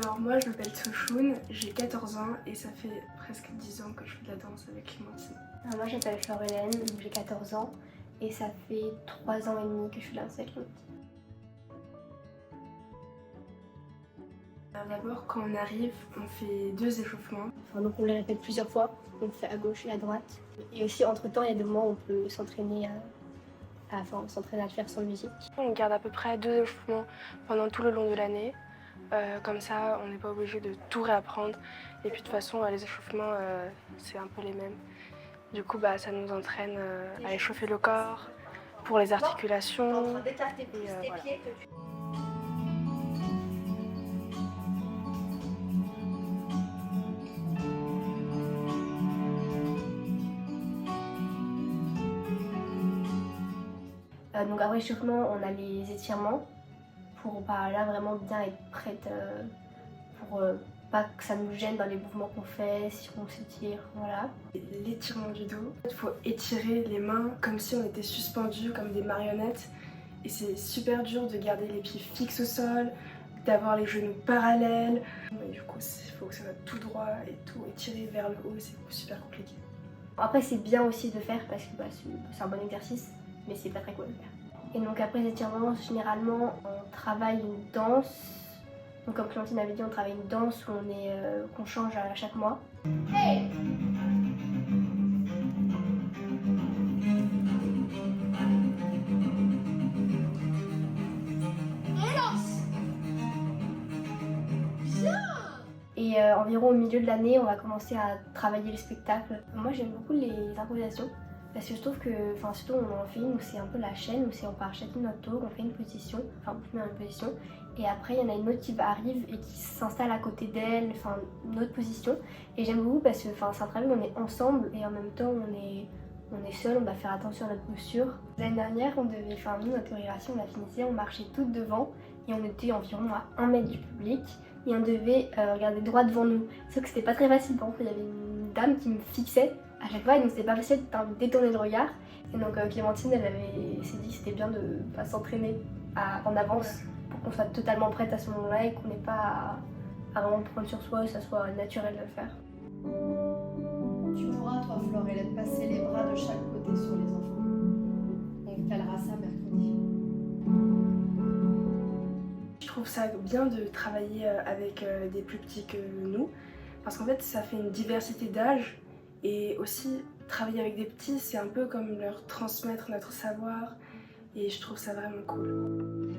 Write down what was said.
Alors moi je m'appelle Sochoun, j'ai 14 ans et ça fait presque 10 ans que je fais de la danse avec Clémentine. Alors moi je m'appelle Florélène, j'ai 14 ans et ça fait 3 ans et demi que je fais de la danse avec Clémentine. Alors d'abord quand on arrive, on fait 2 échauffements. Donc on les répète plusieurs fois, on le fait à gauche et à droite. Et aussi entre temps il y a des moments où on peut s'entraîner à le faire sans musique. On garde à peu près 2 échauffements pendant tout le long de l'année. Comme ça, on n'est pas obligé de tout réapprendre. Et puis de toute façon, les échauffements, c'est un peu les mêmes. Du coup, ça nous entraîne à échauffer le corps, pour les articulations. Voilà. Donc après l'échauffement, on a les étirements pour là vraiment bien être prête pour pas que ça nous gêne dans les mouvements qu'on fait, si on s'étire, voilà. L'étirement du dos, il faut étirer les mains comme si on était suspendu comme des marionnettes. Et c'est super dur de garder les pieds fixes au sol, d'avoir les genoux parallèles. Et du coup, il faut que ça soit tout droit et tout étiré vers le haut, c'est super compliqué. Après c'est bien aussi de faire parce que c'est un bon exercice, mais c'est pas très cool de faire. Et donc après les étirements, généralement on travaille une danse. Donc comme Clémentine avait dit, on travaille une danse où qu'on change à chaque mois. Hey! Et environ au milieu de l'année, on va commencer à travailler le spectacle. Moi j'aime beaucoup les improvisations parce que je trouve que, surtout on en fait une où c'est un peu la chaîne, où on part chacune notre tour, on fait une position, on se met dans une position, et après il y en a une autre qui arrive et qui s'installe à côté d'elle, une autre position. Et j'aime beaucoup parce que c'est un travail où on est ensemble et en même temps on est seul, on doit faire attention à notre posture. L'année dernière, nous, notre chorégraphie, on la finissait, on marchait toutes devant et on était environ à 1 mètre du public et on devait regarder droit devant nous. Sauf que c'était pas très facile, par exemple, il y avait une dame qui me fixait à chaque fois et donc c'était pas facile de détourner le regard. Et donc Clémentine, elle s'est dit que c'était bien de s'entraîner en avance pour qu'on soit totalement prête à ce moment-là et qu'on n'ait pas à vraiment prendre sur soi et que ça soit naturel de le faire. Tu pourras, toi, Florélène, passer les bras de chaque côté sur les enfants. On calera ça mercredi. Je trouve ça bien de travailler avec des plus petits que nous, parce qu'en fait, ça fait une diversité d'âge, et aussi, travailler avec des petits, c'est un peu comme leur transmettre notre savoir, et je trouve ça vraiment cool.